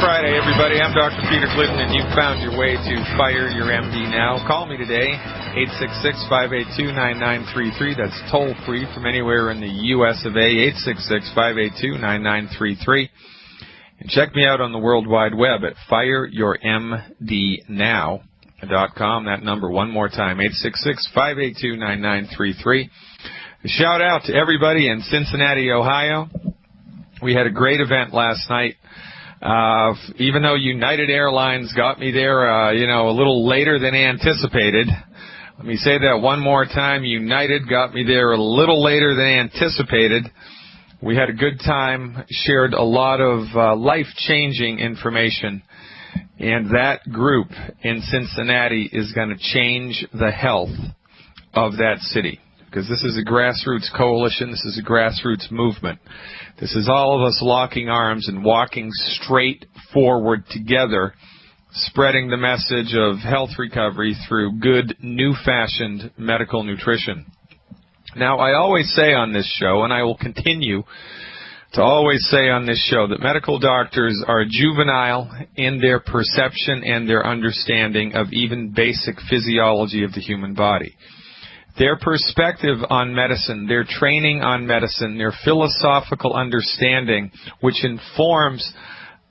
Friday, everybody. I'm Dr. Peter Glidden, and you've found your way to Fire Your MD Now. Call me today, 866-582-9933. That's toll-free from anywhere in the U.S. of A, 866-582-9933. And check me out on the World Wide Web at fireyourmdnow.com. That number one more time, 866-582-9933. A shout out to everybody in Cincinnati, Ohio. We had a great event last night. Even though United Airlines got me there, a little later than anticipated. Let me say that one more time. United got me there a little later than anticipated. We had a good time, shared a lot of life-changing information, and that group in Cincinnati is going to change the health of that city. Because this is a grassroots coalition, this is a grassroots movement. This is all of us locking arms and walking straight forward together, spreading the message of health recovery through good, new-fashioned medical nutrition. Now, I always say on this show, and I will continue to always say on this show, that medical doctors are juvenile in their perception and their understanding of even basic physiology of the human body. Their perspective on medicine, their training on medicine, their philosophical understanding, which informs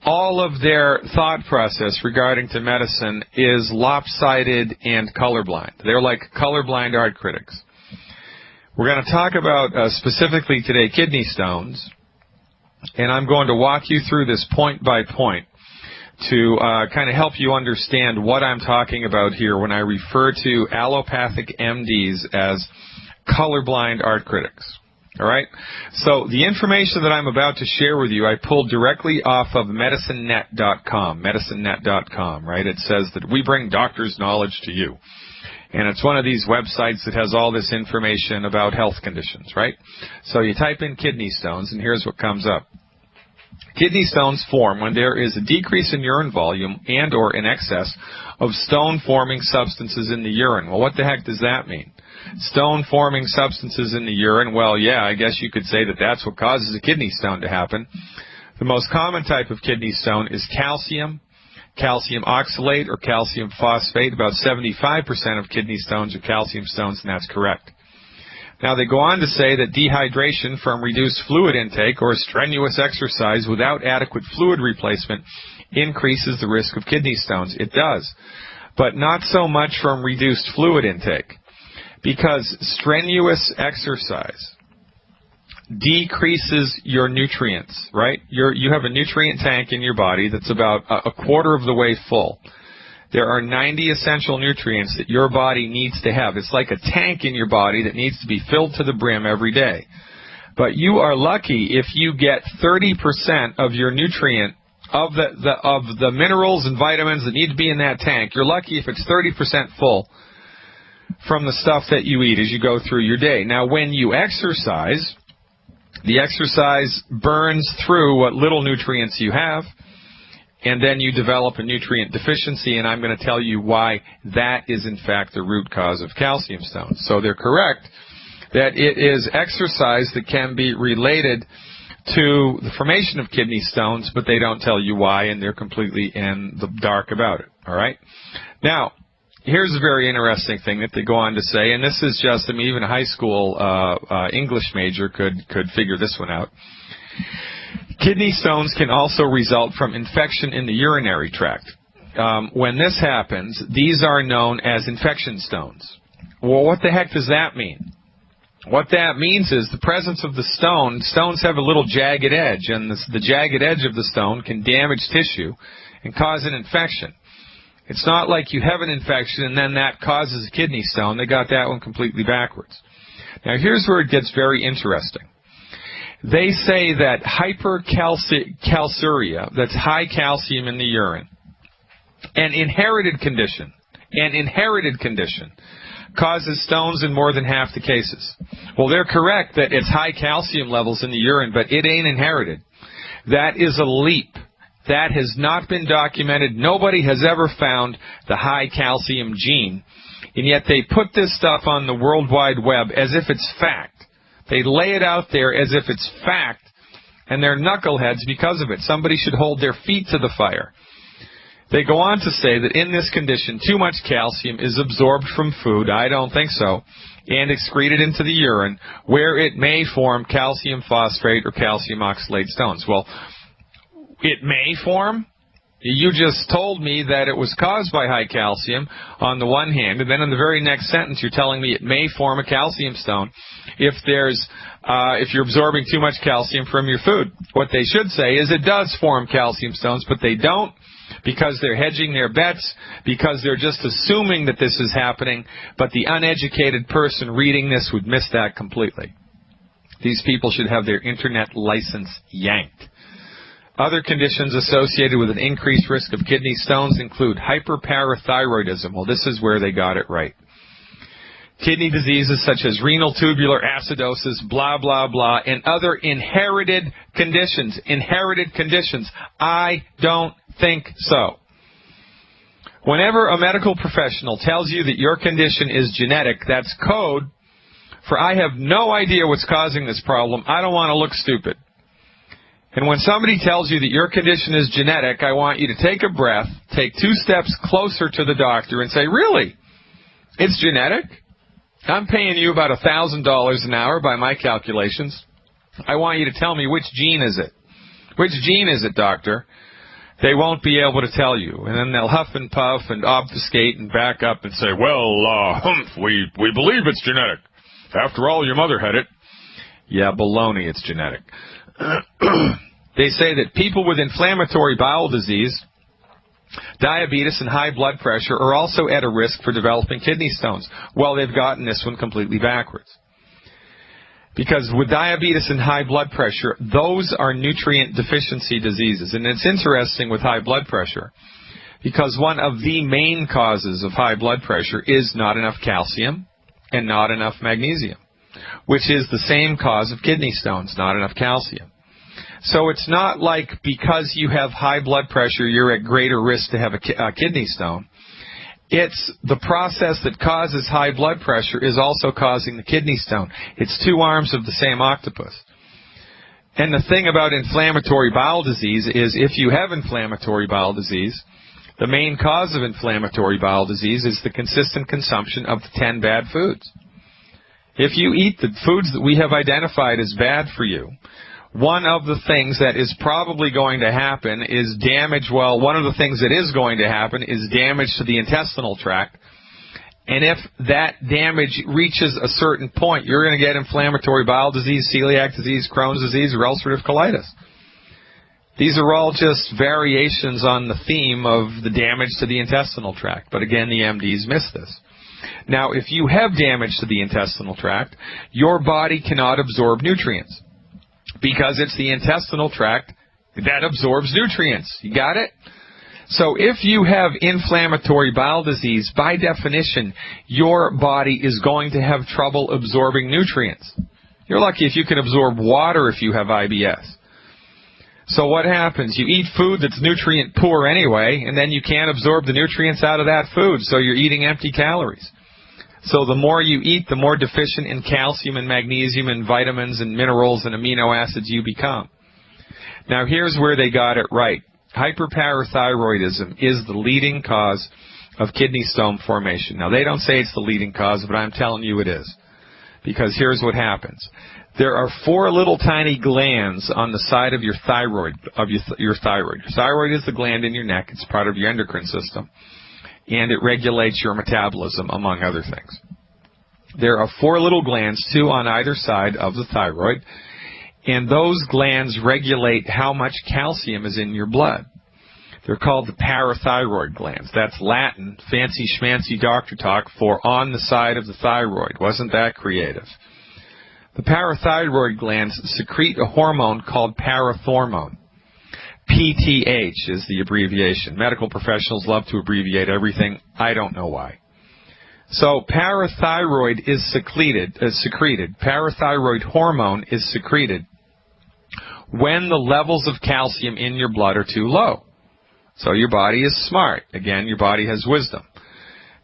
all of their thought process regarding to medicine, is lopsided and colorblind. They're like colorblind art critics. We're going to talk about specifically today kidney stones, and I'm going to walk you through this point by point to kind of help you understand what I'm talking about here when I refer to allopathic MDs as colorblind art critics. All right? So the information that I'm about to share with you, I pulled directly off of medicinenet.com, medicinenet.com, right? It says that we bring doctors' knowledge to you. And it's one of these websites that has all this information about health conditions, right? So you type in kidney stones, and here's what comes up. Kidney stones form when there is a decrease in urine volume and or an excess of stone-forming substances in the urine. Well, what the heck does that mean? Stone-forming substances in the urine? Well, yeah, I guess you could say that that's what causes a kidney stone to happen. The most common type of kidney stone is calcium, calcium oxalate, or calcium phosphate. About 75% of kidney stones are calcium stones, and that's correct. Now, they go on to say that dehydration from reduced fluid intake or strenuous exercise without adequate fluid replacement increases the risk of kidney stones. It does, but not so much from reduced fluid intake, because strenuous exercise decreases your nutrients, right? You have a nutrient tank in your body that's about a quarter of the way full. There are 90 essential nutrients that your body needs to have. It's like a tank in your body that needs to be filled to the brim every day. But you are lucky if you get 30% of your nutrient, of the minerals and vitamins that need to be in that tank. You're lucky if it's 30% full from the stuff that you eat as you go through your day. Now, when you exercise, the exercise burns through what little nutrients you have, and then you develop a nutrient deficiency, and I'm going to tell you why that is, in fact, the root cause of calcium stones. So they're correct that it is exercise that can be related to the formation of kidney stones, but they don't tell you why, and they're completely in the dark about it. All right? Now, here's a very interesting thing that they go on to say, and this is just, even a high school English major could figure this one out. Kidney stones can also result from infection in the urinary tract. When this happens, these are known as infection stones. Well, what the heck does that mean? What that means is the presence of the stone. Stones have a little jagged edge, and the jagged edge of the stone can damage tissue and cause an infection. It's not like you have an infection and then that causes a kidney stone. They got that one completely backwards. Now, here's where it gets very interesting. They say that hypercalciuria, that's high calcium in the urine, an inherited condition, causes stones in more than half the cases. Well, they're correct that it's high calcium levels in the urine, but it ain't inherited. That is a leap. That has not been documented. Nobody has ever found the high calcium gene, and yet they put this stuff on the World Wide Web as if it's fact. They lay it out there as if it's fact and they're knuckleheads because of it. Somebody should hold their feet to the fire. They go on to say that in this condition, too much calcium is absorbed from food, I don't think so, and excreted into the urine, where it may form calcium phosphate or calcium oxalate stones. Well, it may form? You just told me that it was caused by high calcium on the one hand, and then in the very next sentence you're telling me it may form a calcium stone if you're absorbing too much calcium from your food. What they should say is it does form calcium stones, but they don't, because they're hedging their bets, because they're just assuming that this is happening, but the uneducated person reading this would miss that completely. These people should have their internet license yanked. Other conditions associated with an increased risk of kidney stones include hyperparathyroidism. Well, this is where they got it right. Kidney diseases such as renal tubular acidosis, blah, blah, blah, and other inherited conditions. Inherited conditions. I don't think so. Whenever a medical professional tells you that your condition is genetic, that's code for I have no idea what's causing this problem. I don't want to look stupid. And when somebody tells you that your condition is genetic, I want you to take a breath, take 2 steps closer to the doctor and say, really? It's genetic? I'm paying you about $1,000 an hour by my calculations. I want you to tell me which gene is it. Which gene is it, doctor? They won't be able to tell you. And then they'll huff and puff and obfuscate and back up and say, well, we believe it's genetic. After all, your mother had it. Yeah, baloney, it's genetic. They say that people with inflammatory bowel disease, diabetes, and high blood pressure are also at a risk for developing kidney stones. Well, they've gotten this one completely backwards. Because with diabetes and high blood pressure, those are nutrient deficiency diseases. And it's interesting with high blood pressure, because one of the main causes of high blood pressure is not enough calcium and not enough magnesium, which is the same cause of kidney stones, not enough calcium. So it's not like because you have high blood pressure, you're at greater risk to have a kidney stone. It's the process that causes high blood pressure is also causing the kidney stone. It's 2 arms of the same octopus. And the thing about inflammatory bowel disease is if you have inflammatory bowel disease, the main cause of inflammatory bowel disease is the consistent consumption of the 10 bad foods. If you eat the foods that we have identified as bad for you, one of the things that is probably going to happen is damage, well, one of the things that is going to happen is damage to the intestinal tract. And if that damage reaches a certain point, you're going to get inflammatory bowel disease, celiac disease, Crohn's disease, or ulcerative colitis. These are all just variations on the theme of the damage to the intestinal tract. But again, the MDs miss this. Now, if you have damage to the intestinal tract, your body cannot absorb nutrients, because it's the intestinal tract that absorbs nutrients. You got it? So if you have inflammatory bowel disease, by definition, your body is going to have trouble absorbing nutrients. You're lucky if you can absorb water if you have IBS. So what happens? You eat food that's nutrient poor anyway, and then you can't absorb the nutrients out of that food, so you're eating empty calories. So the more you eat, the more deficient in calcium and magnesium and vitamins and minerals and amino acids you become. Now here's where they got it right. Hyperparathyroidism is the leading cause of kidney stone formation. Now they don't say it's the leading cause, but I'm telling you it is. Because here's what happens. There are 4 little tiny glands on the side of your thyroid. Your thyroid is the gland in your neck. It's part of your endocrine system. And it regulates your metabolism, among other things. There are 4 little glands, 2 on either side of the thyroid, and those glands regulate how much calcium is in your blood. They're called the parathyroid glands. That's Latin, fancy schmancy doctor talk for on the side of the thyroid. Wasn't that creative? The parathyroid glands secrete a hormone called parathormone. PTH is the abbreviation. Medical professionals love to abbreviate everything. I don't know why. So parathyroid is secreted. Parathyroid hormone is secreted when the levels of calcium in your blood are too low. So your body is smart. Again, your body has wisdom.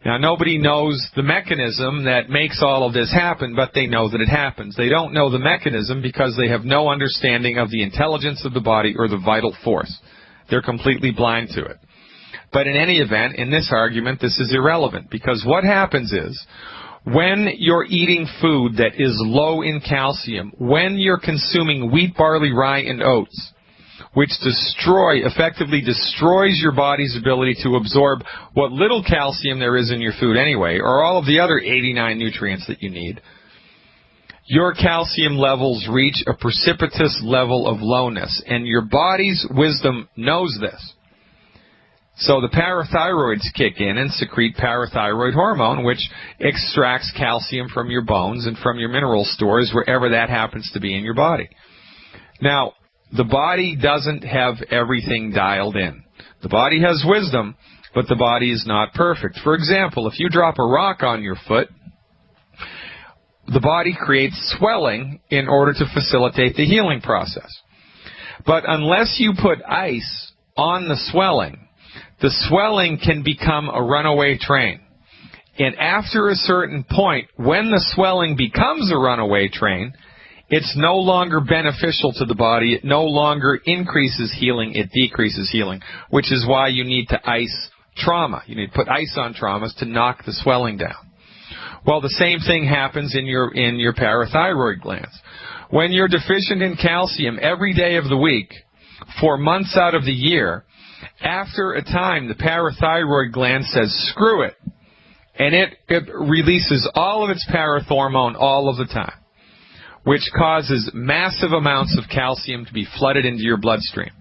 Now, nobody knows the mechanism that makes all of this happen, but they know that it happens. They don't know the mechanism because they have no understanding of the intelligence of the body or the vital force. They're completely blind to it. But in any event, in this argument, this is irrelevant, because what happens is, when you're eating food that is low in calcium, when you're consuming wheat, barley, rye, and oats, which effectively destroys your body's ability to absorb what little calcium there is in your food anyway, or all of the other 89 nutrients that you need, your calcium levels reach a precipitous level of lowness, and your body's wisdom knows this. So the parathyroids kick in and secrete parathyroid hormone, which extracts calcium from your bones and from your mineral stores, wherever that happens to be in your body. Now, the body doesn't have everything dialed in. The body has wisdom, but the body is not perfect. For example, if you drop a rock on your foot, the body creates swelling in order to facilitate the healing process. But unless you put ice on the swelling can become a runaway train. And after a certain point, when the swelling becomes a runaway train, it's no longer beneficial to the body. It no longer increases healing. It decreases healing, which is why you need to ice trauma. You need to put ice on traumas to knock the swelling down. Well, the same thing happens in your parathyroid glands. When you're deficient in calcium every day of the week for months out of the year, after a time, the parathyroid gland says, screw it, and it releases all of its parathormone all of the time, which causes massive amounts of calcium to be flooded into your bloodstream.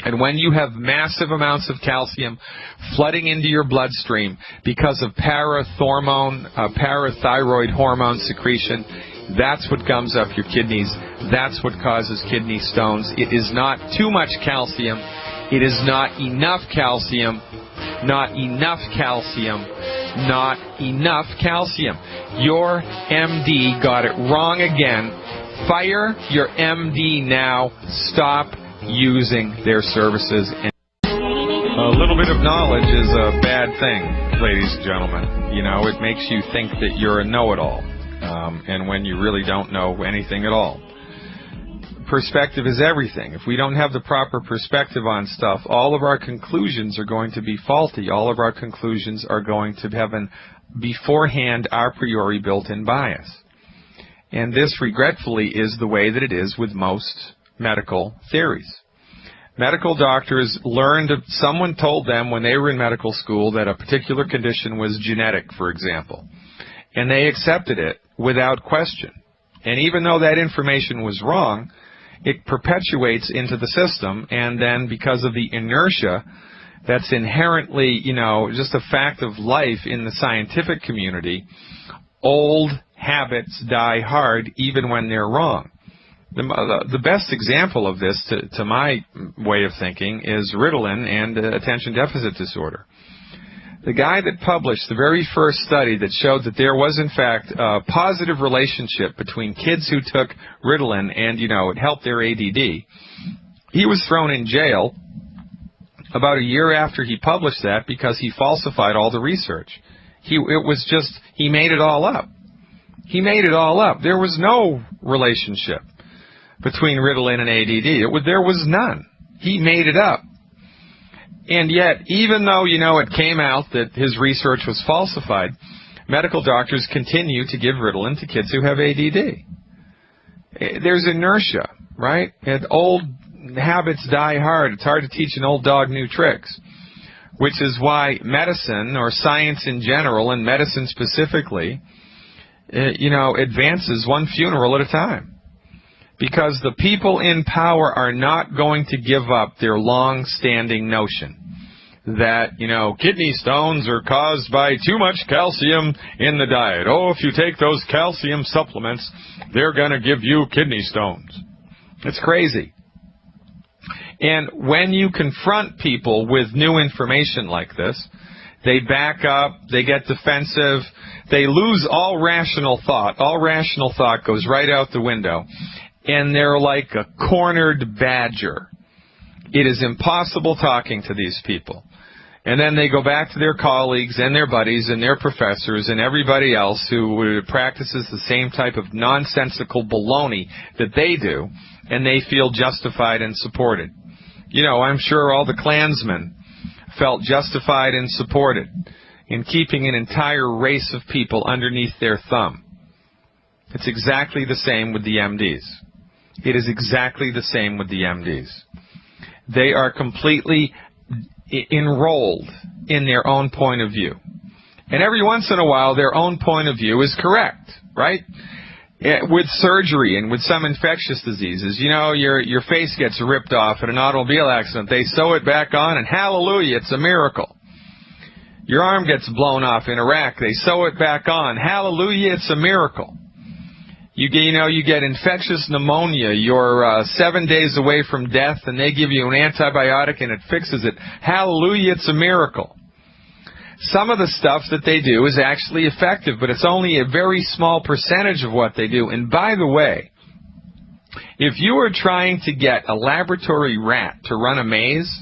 And when you have massive amounts of calcium flooding into your bloodstream because of parathyroid hormone secretion, that's what gums up your kidneys. That's what causes kidney stones. It is not too much calcium. It is not enough calcium. Not enough calcium. Not enough calcium. Your MD got it wrong again. Fire your MD now. Stop using their services. A little bit of knowledge is a bad thing, ladies and gentlemen. You know, it makes you think that you're a know-it-all, and when you really don't know anything at all. Perspective is everything. If we don't have the proper perspective on stuff, all of our conclusions are going to be faulty. All of our conclusions are going to have an beforehand a priori built-in bias. And this, regretfully, is the way that it is with most medical theories. Medical doctors learned, someone told them when they were in medical school that a particular condition was genetic, for example, and they accepted it without question. And even though that information was wrong, it perpetuates into the system, and then because of the inertia that's inherently, just a fact of life in the scientific community, old habits die hard even when they're wrong. The best example of this, to my way of thinking, is Ritalin and attention deficit disorder. The guy that published the very first study that showed that there was, in fact, a positive relationship between kids who took Ritalin and, it helped their ADD, he was thrown in jail about a year after he published that because he falsified all the research. He made it all up. He made it all up. There was no relationship between Ritalin and ADD. There was none. He made it up. And yet, even though, it came out that his research was falsified, medical doctors continue to give Ritalin to kids who have ADD. There's inertia, right? And old habits die hard. It's hard to teach an old dog new tricks, which is why medicine, or science in general, and medicine specifically, advances one funeral at a time. Because the people in power are not going to give up their long-standing notion that, kidney stones are caused by too much calcium in the diet. Oh, if you take those calcium supplements, they're going to give you kidney stones. It's crazy. And when you confront people with new information like this, they back up, they get defensive, they lose all rational thought. All rational thought goes right out the window. And they're like a cornered badger. It is impossible talking to these people. And then they go back to their colleagues and their buddies and their professors and everybody else who practices the same type of nonsensical baloney that they do, and they feel justified and supported. You know, I'm sure all the Klansmen felt justified and supported in keeping an entire race of people underneath their thumb. It's exactly the same with the MDs. It is exactly the same with the MDs. They are completely enrolled in their own point of view. And every once in a while, their own point of view is correct, right? With surgery and with some infectious diseases, you know, your face gets ripped off in an automobile accident. They sew it back on, and hallelujah, it's a miracle. Your arm gets blown off in Iraq. They sew it back on. Hallelujah, it's a miracle. You get infectious pneumonia. You're 7 days away from death, and they give you an antibiotic, and it fixes it. Hallelujah, it's a miracle. Some of the stuff that they do is actually effective, but it's only a very small percentage of what they do. And by the way, if you are trying to get a laboratory rat to run a maze,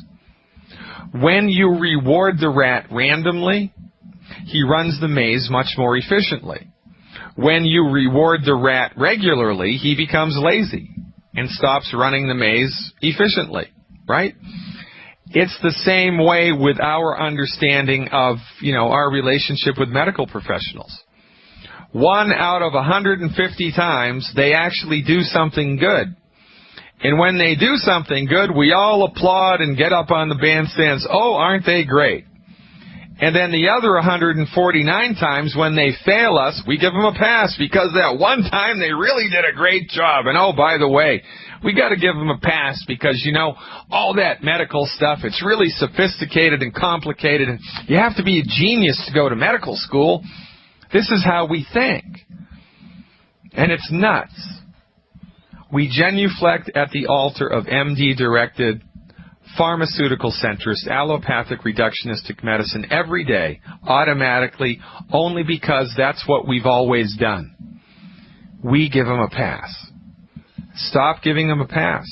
when you reward the rat randomly, he runs the maze much more efficiently. When you reward the rat regularly, he becomes lazy and stops running the maze efficiently, right? It's the same way with our understanding of, our relationship with medical professionals. 1 out of 150 times, they actually do something good. And when they do something good, we all applaud and get up on the bandstands. Oh, aren't they great? And then the other 149 times when they fail us, we give them a pass because that one time they really did a great job. And oh, by the way, we got to give them a pass because, all that medical stuff, it's really sophisticated and complicated, and you have to be a genius to go to medical school. This is how we think. And it's nuts. We genuflect at the altar of MD-directed, pharmaceutical centrist, allopathic reductionistic medicine every day, automatically, only because that's what we've always done. We give them a pass. Stop giving them a pass.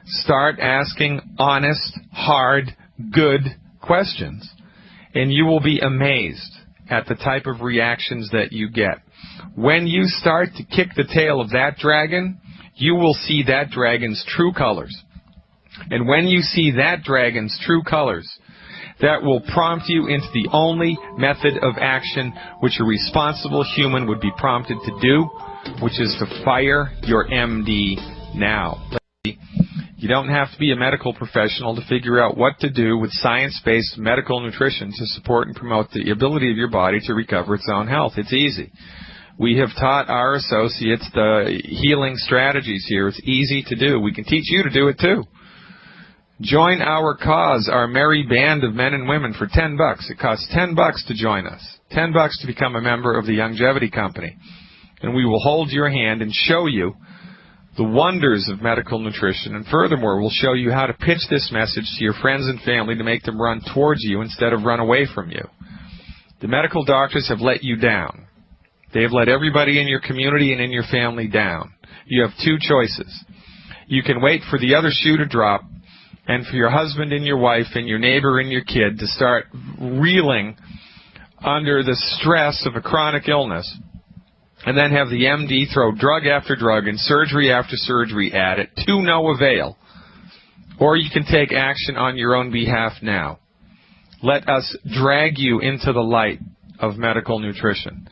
Start asking honest, hard, good questions, and you will be amazed at the type of reactions that you get. When you start to kick the tail of that dragon, you will see that dragon's true colors. And when you see that dragon's true colors, that will prompt you into the only method of action which a responsible human would be prompted to do, which is to fire your MD now. You don't have to be a medical professional to figure out what to do with science-based medical nutrition to support and promote the ability of your body to recover its own health. It's easy. We have taught our associates the healing strategies here. It's easy to do. We can teach you to do it too. Join our cause, our merry band of men and women, for $10. It costs $10 to join us. $10 to become a member of the Longevity Company. And we will hold your hand and show you the wonders of medical nutrition. And furthermore, we'll show you how to pitch this message to your friends and family to make them run towards you instead of run away from you. The medical doctors have let you down. They have let everybody in your community and in your family down. You have two choices. You can wait for the other shoe to drop and for your husband and your wife and your neighbor and your kid to start reeling under the stress of a chronic illness, and then have the MD throw drug after drug and surgery after surgery at it to no avail. Or you can take action on your own behalf now. Let us drag you into the light of medical nutrition.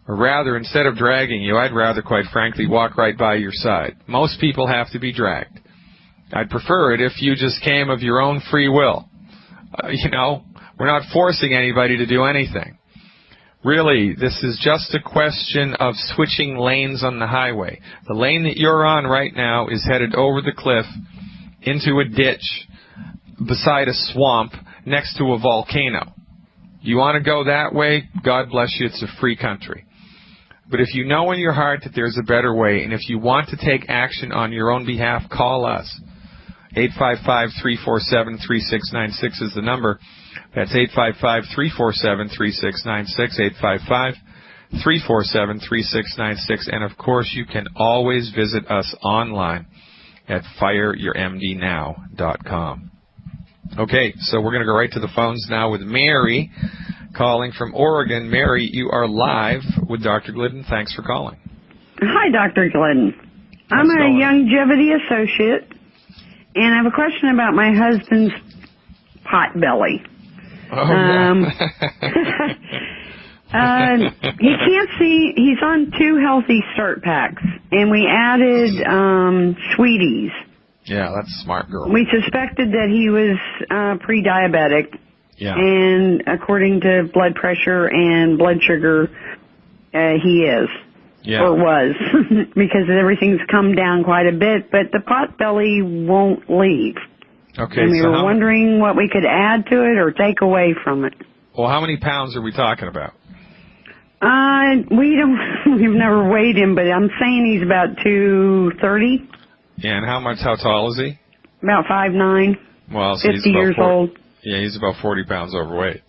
Or rather, instead of dragging you, I'd rather, quite frankly, walk right by your side. Most people have to be dragged. I'd prefer it if you just came of your own free will. We're not forcing anybody to do anything. Really, this is just a question of switching lanes on the highway. The lane that you're on right now is headed over the cliff into a ditch beside a swamp next to a volcano. You want to go that way? God bless you, it's a free country. But if you know in your heart that there's a better way, and if you want to take action on your own behalf, call us. 855-347-3696 is the number. That's 855-347-3696, 855-347-3696. And, of course, you can always visit us online at fireyourmdnow.com. Okay, so we're going to go right to the phones now with Mary calling from Oregon. Mary, you are live with Dr. Glidden. Thanks for calling. Hi, Dr. Glidden. I'm a longevity associate, and I have a question about my husband's pot belly. Oh, yeah. He can't see. He's on 2 healthy start packs, and we added sweeties. Yeah, that's a smart girl. We suspected that he was pre-diabetic, and according to blood pressure and blood sugar, he is. Yeah. Or was, because everything's come down quite a bit, but the pot belly won't leave. Okay, and we were wondering what we could add to it or take away from it. Well, how many pounds are we talking about? We've never weighed him, but I'm saying he's about 230. Yeah, and how tall is he? About 5'9". Well, so 50 years old. Yeah, he's about 40 pounds overweight.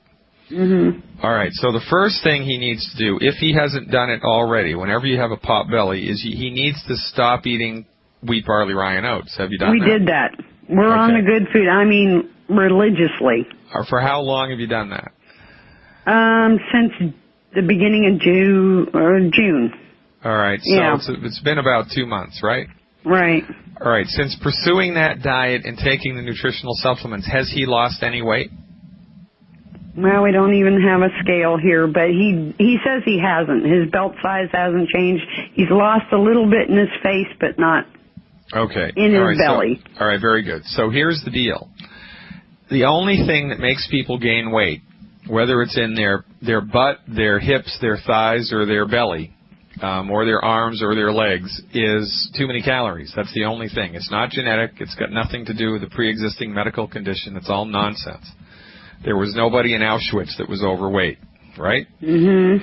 Mm-hmm. All right, so the first thing he needs to do, if he hasn't done it already, whenever you have a pot belly, is he needs to stop eating wheat, barley, rye, and oats. Have you done that? We did that. We're on the good food. I mean, religiously. For how long have you done that? Since the beginning of June. All right, so it's been about 2 months, right? Right. All right, since pursuing that diet and taking the nutritional supplements, has he lost any weight? Well, we don't even have a scale here, but he says he hasn't. His belt size hasn't changed. He's lost a little bit in his face, but not in his belly. All right, very good. So here's the deal. The only thing that makes people gain weight, whether it's in their butt, their hips, their thighs, or their belly, or their arms or their legs, is too many calories. That's the only thing. It's not genetic. It's got nothing to do with a pre-existing medical condition. It's all nonsense. There was nobody in Auschwitz that was overweight, right? Mm-hmm.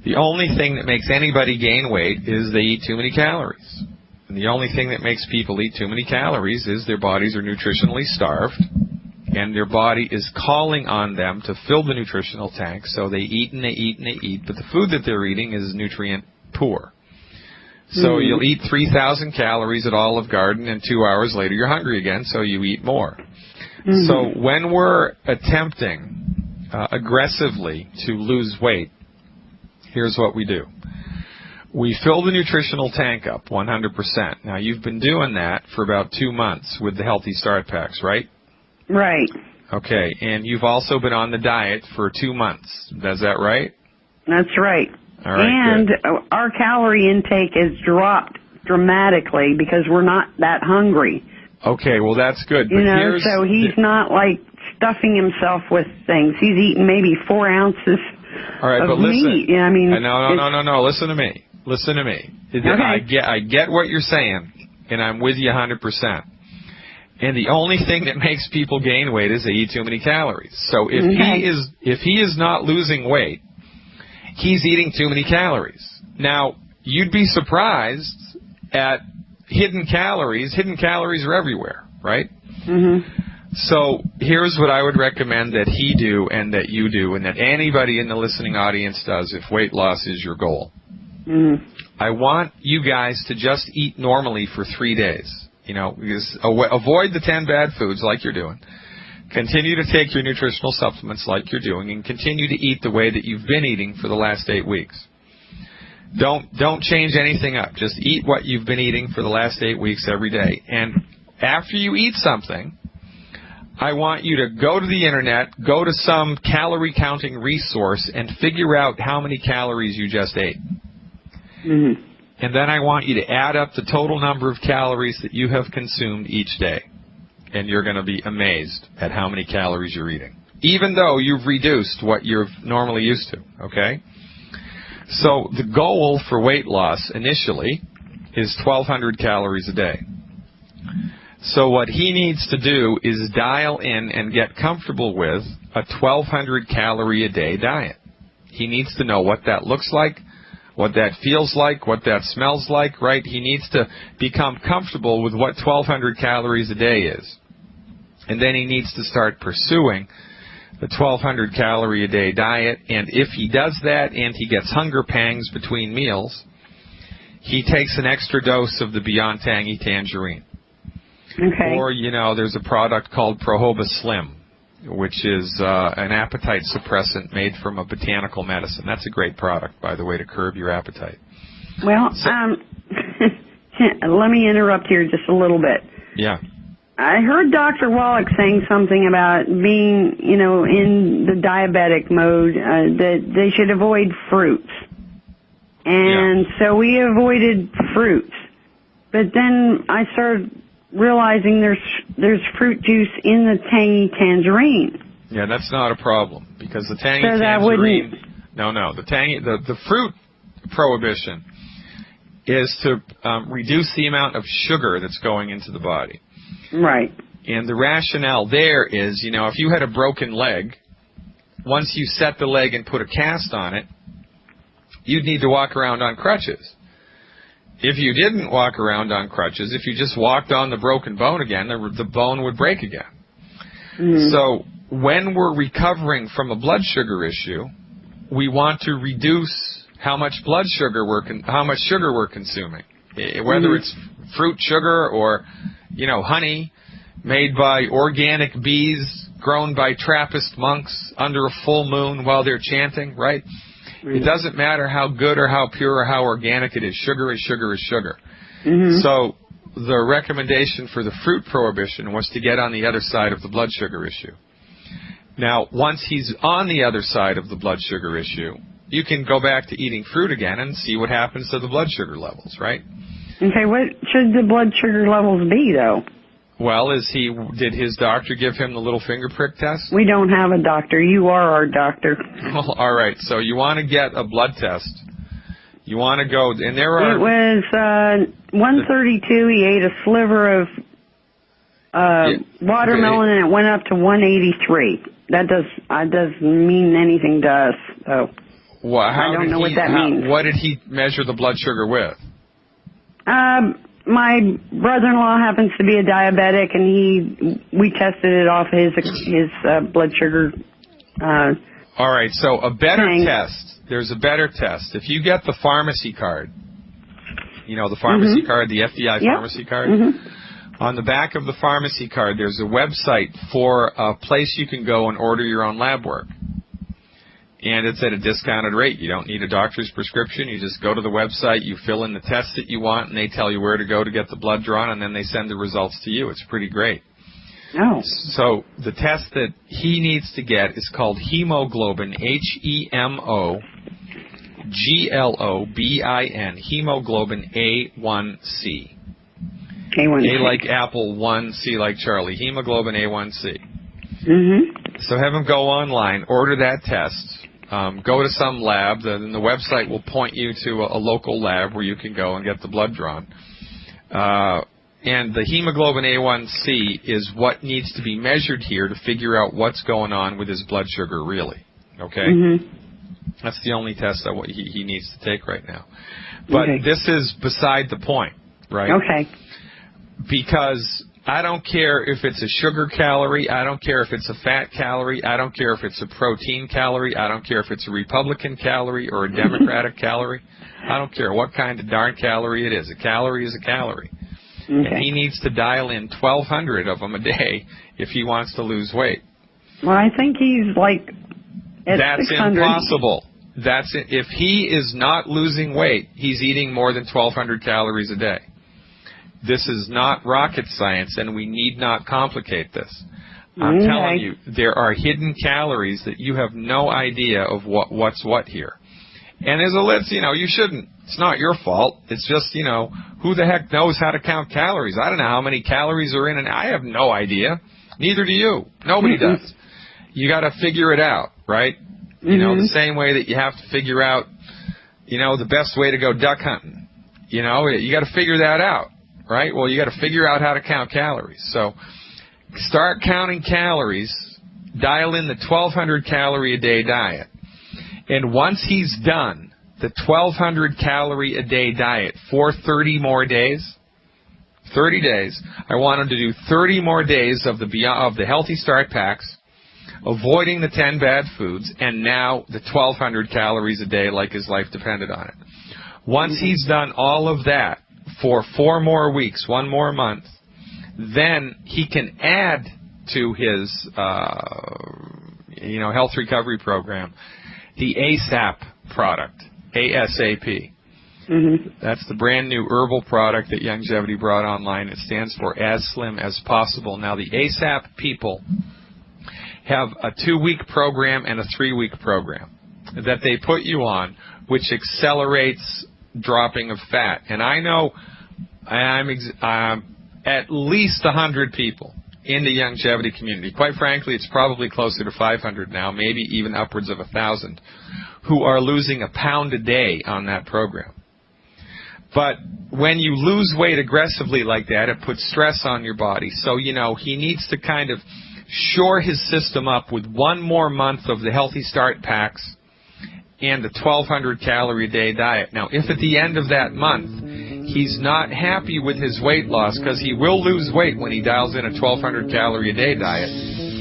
The only thing that makes anybody gain weight is they eat too many calories. And the only thing that makes people eat too many calories is their bodies are nutritionally starved, and their body is calling on them to fill the nutritional tank, so they eat and they eat and they eat, but the food that they're eating is nutrient poor. So you'll eat 3,000 calories at Olive Garden, and 2 hours later you're hungry again, so you eat more. Mm-hmm. So when we're attempting aggressively to lose weight, here's what we do. We fill the nutritional tank up 100%. Now, you've been doing that for about 2 months with the Healthy Start Packs, right? Right. Okay, and you've also been on the diet for 2 months. Is that right? That's right. All right, and good. Our calorie intake has dropped dramatically because we're not that hungry. Okay, well, that's good. But so he's not like stuffing himself with things. He's eating maybe 4 ounces of meat. Yeah, I mean, no. Listen to me. Okay. I get what you're saying, and I'm with you 100%. And the only thing that makes people gain weight is they eat too many calories. So if he is not losing weight, he's eating too many calories. Now, you'd be surprised at hidden calories. Hidden calories are everywhere, right? Mm-hmm. So here's what I would recommend that he do and that you do and that anybody in the listening audience does if weight loss is your goal. Mm-hmm. I want you guys to just eat normally for 3 days. Because avoid the 10 bad foods like you're doing. Continue to take your nutritional supplements like you're doing, and continue to eat the way that you've been eating for the last 8 weeks. Don't change anything up. Just eat what you've been eating for the last 8 weeks every day. And after you eat something, I want you to go to the internet, go to some calorie counting resource, and figure out how many calories you just ate. Mm-hmm. And then I want you to add up the total number of calories that you have consumed each day. And you're going to be amazed at how many calories you're eating, even though you've reduced what you're normally used to, okay? So the goal for weight loss initially is 1,200 calories a day. So what he needs to do is dial in and get comfortable with a 1,200 calorie a day diet. He needs to know what that looks like, what that feels like, what that smells like, right? He needs to become comfortable with what 1,200 calories a day is. And then he needs to start pursuing the 1,200 calorie a day diet. And if he does that and he gets hunger pangs between meals, he takes an extra dose of the Beyond Tangy Tangerine. Okay. Or, there's a product called Prohoba Slim, which is an appetite suppressant made from a botanical medicine. That's a great product, by the way, to curb your appetite. Well, let me interrupt here just a little bit. Yeah. I heard Dr. Wallach saying something about being, in the diabetic mode, that they should avoid fruits. And so we avoided fruits. But then I started realizing there's fruit juice in the tangy tangerine. Yeah, that's not a problem, because the tangy tangerine... No, the fruit prohibition is to reduce the amount of sugar that's going into the body. Right. And the rationale there is, if you had a broken leg, once you set the leg and put a cast on it, you'd need to walk around on crutches. If you didn't walk around on crutches, if you just walked on the broken bone again, the bone would break again. Mm-hmm. So when we're recovering from a blood sugar issue, we want to reduce how much sugar we're consuming, whether it's fruit sugar or honey made by organic bees grown by Trappist monks under a full moon while they're chanting, right? It doesn't matter how good or how pure or how organic it is. Sugar is sugar is sugar. Mm-hmm. So the recommendation for the fruit prohibition was to get on the other side of the blood sugar issue. Now, once he's on the other side of the blood sugar issue, you can go back to eating fruit again and see what happens to the blood sugar levels, right? Okay, what should the blood sugar levels be, though? Well, did his doctor give him the little finger prick test? We don't have a doctor. You are our doctor. Well, all right. So you want to get a blood test. You want to go, and there are... It was 132. He ate a sliver of watermelon, and it went up to 183. That doesn't mean anything to us, though. Well, I don't know what that means. What did he measure the blood sugar with? My brother-in-law happens to be a diabetic, and we tested it off his blood sugar. All right, so a better test. There's a better test. If you get the pharmacy card, the pharmacy card, the FDI pharmacy card. Mm-hmm. On the back of the pharmacy card, there's a website for a place you can go and order your own lab work. And it's at a discounted rate. You don't need a doctor's prescription. You just go to the website, you fill in the test that you want, and they tell you where to go to get the blood drawn, and then they send the results to you. It's pretty great. Oh. So the test that he needs to get is called hemoglobin, HEMOGLOBIN, hemoglobin A1C. A1C. A like apple, 1, C like Charlie. Hemoglobin A1C. Mm-hmm. So have him go online, order that test. Go to some lab, then the website will point you to a local lab where you can go and get the blood drawn. And the hemoglobin A1C is what needs to be measured here to figure out what's going on with his blood sugar, really. Okay? Mm-hmm. That's the only test that he needs to take right now. But this is beside the point, right? Okay. Because I don't care if it's a sugar calorie. I don't care if it's a fat calorie. I don't care if it's a protein calorie. I don't care if it's a Republican calorie or a Democratic calorie. I don't care what kind of darn calorie it is. A calorie is a calorie. Okay. And he needs to dial in 1,200 of them a day if he wants to lose weight. Well, I think he's at That's 600. Impossible. That's it. If he is not losing weight, he's eating more than 1,200 calories a day. This is not rocket science, and we need not complicate this. I'm telling you, there are hidden calories that you have no idea of what's what here. And as a list, you shouldn't. It's not your fault. It's just, who the heck knows how to count calories? I don't know how many calories are in, and I have no idea. Neither do you. Nobody does. You got to figure it out, right? The same way that you have to figure out, the best way to go duck hunting. You got to figure that out. Right? Well, you got to figure out how to count calories. So start counting calories, dial in the 1,200 calorie a day diet. And once he's done the 1,200 calorie a day diet for 30 more days, 30 days, I want him to do 30 more days of the Healthy Start packs, avoiding the 10 bad foods, and now the 1,200 calories a day like his life depended on it. Once he's done all of that, for 4 more weeks, 1 more month, then he can add to his health recovery program the ASAP product, ASAP. Mm-hmm. That's the brand new herbal product that Youngevity brought online. It stands for As Slim as Possible. Now, the ASAP people have a 2-week program and a 3-week program that they put you on, which accelerates dropping of fat. And I know I'm at least 100 people in the Youngevity community. Quite frankly, it's probably closer to 500 now, maybe even upwards of 1,000, who are losing a pound a day on that program. But when you lose weight aggressively like that, it puts stress on your body. So, he needs to kind of shore his system up with 1 more month of the Healthy Start packs and a 1,200 calorie a day diet. Now, if at the end of that month he's not happy with his weight loss, because he will lose weight when he dials in a 1,200 calorie a day diet,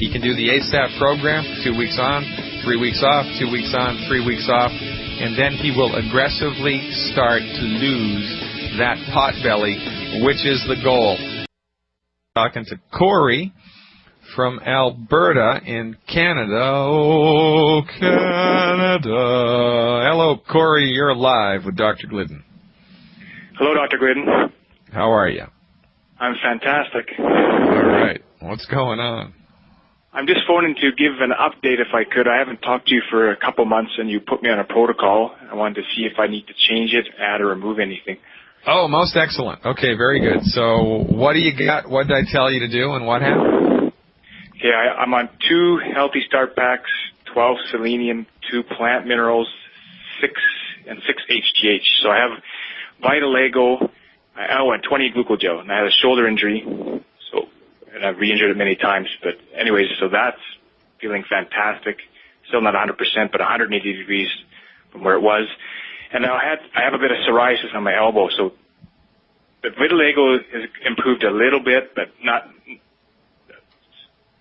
he can do the ASAP program, 2 weeks on, 3 weeks off, 2 weeks on, 3 weeks off, and then he will aggressively start to lose that pot belly, which is the goal. Talking to Corey from Alberta in Canada. Oh, Canada. Hello, Corey. You're live with Dr. Glidden. Hello, Dr. Glidden. How are you? I'm fantastic. All right. What's going on? I'm just phoning to give an update if I could. I haven't talked to you for a couple months, and you put me on a protocol. I wanted to see if I need to change it, add or remove anything. Oh, most excellent. Okay, very good. So what do you got? What did I tell you to do, and what happened? Okay, I'm on 2 Healthy Start packs, 12 selenium, 2 plant minerals, 6 HGH. So I have Vitalago, and 20 glucogel, and I had a shoulder injury, and I've re-injured it many times. But anyways, so that's feeling fantastic. Still not 100%, but 180 degrees from where it was. And now I have a bit of psoriasis on my elbow, so the Vitalago has improved a little bit, but not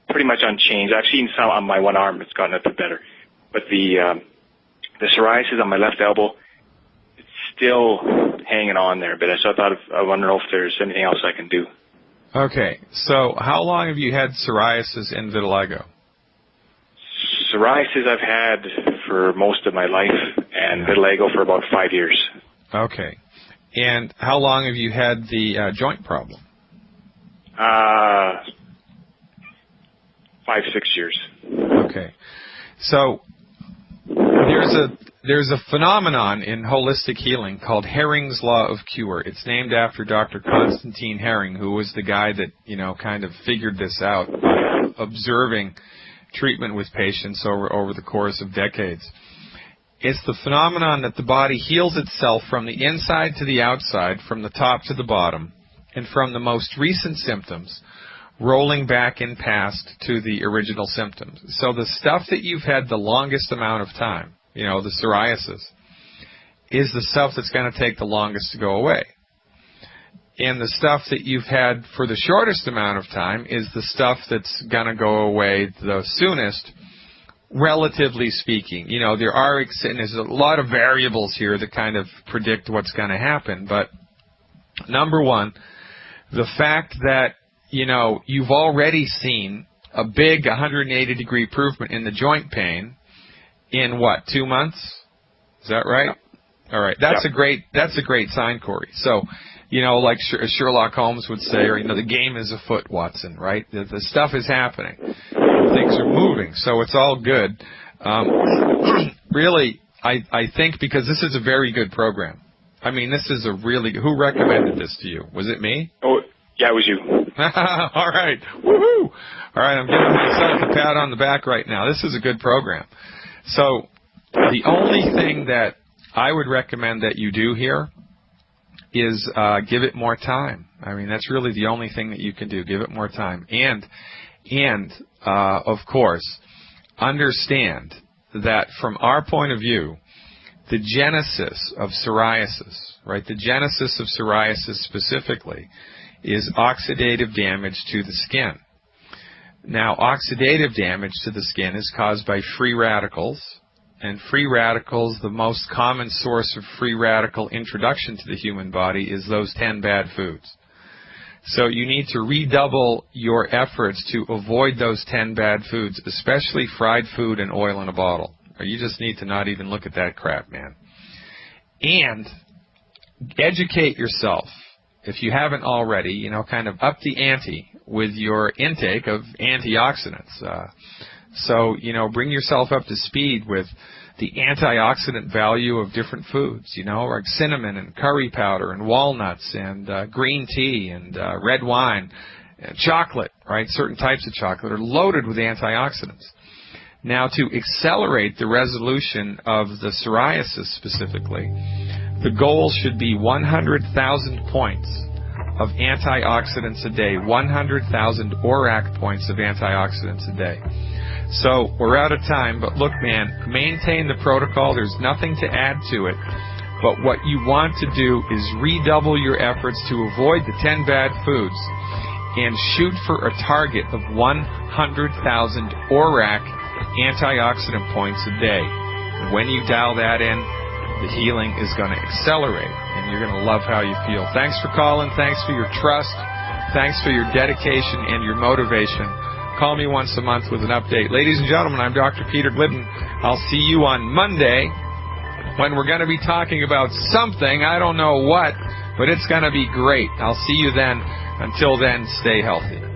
pretty much unchanged. I've seen some on my one arm; it's gotten a bit better. But the psoriasis on my left elbow, it's still hanging on there. But so I wonder if there's anything else I can do. Okay, so how long have you had psoriasis and vitiligo? Psoriasis I've had for most of my life, and vitiligo for about 5 years. Okay, and how long have you had the joint problem? 5-6 years. Okay, so there's a phenomenon in holistic healing called Herring's Law of Cure. It's named after Dr. Constantine Herring, who was the guy that kind of figured this out, observing treatment with patients over the course of decades. It's the phenomenon that the body heals itself from the inside to the outside, from the top to the bottom, and from the most recent symptoms rolling back in past to the original symptoms. So the stuff that you've had the longest amount of time, the psoriasis, is the stuff that's going to take the longest to go away. And the stuff that you've had for the shortest amount of time is the stuff that's going to go away the soonest, relatively speaking. There's a lot of variables here that kind of predict what's going to happen. But number one, the fact that, you've already seen a big 180-degree improvement in the joint pain in, 2 months? Is that right? Yeah. All right. That's a great sign, Corey. So, like Sherlock Holmes would say, or, the game is afoot, Watson, right? The stuff is happening. Things are moving, so it's all good. Really, I think because this is a very good program. I mean, this is who recommended this to you? Was it me? Oh, yeah, it was you. All right. Woohoo! All right, I'm giving myself a pat on the back right now. This is a good program. So the only thing that I would recommend that you do here is give it more time. I mean, that's really the only thing that you can do. Give it more time. And of course, understand that from our point of view, the genesis of psoriasis, right, the genesis of psoriasis specifically is oxidative damage to the skin. Now, oxidative damage to the skin is caused by free radicals, and free radicals, the most common source of free radical introduction to the human body is those 10 bad foods. So you need to redouble your efforts to avoid those 10 bad foods, especially fried food and oil in a bottle. Or you just need to not even look at that crap, man. And educate yourself, if you haven't already, kind of up the ante with your intake of antioxidants. So, bring yourself up to speed with the antioxidant value of different foods, like cinnamon and curry powder and walnuts and green tea and red wine and chocolate, right? Certain types of chocolate are loaded with antioxidants. Now, to accelerate the resolution of the psoriasis specifically, the goal should be 100,000 points of antioxidants a day, 100,000 ORAC points of antioxidants a day. So we're out of time, but look, man, maintain the protocol. There's nothing to add to it. But what you want to do is redouble your efforts to avoid the 10 bad foods and shoot for a target of 100,000 ORAC antioxidant points a day. When you dial that in, the healing is going to accelerate, and you're going to love how you feel. Thanks for calling. Thanks for your trust. Thanks for your dedication and your motivation. Call me once a month with an update. Ladies and gentlemen, I'm Dr. Peter Glidden. I'll see you on Monday when we're going to be talking about something. I don't know what, but it's going to be great. I'll see you then. Until then, stay healthy.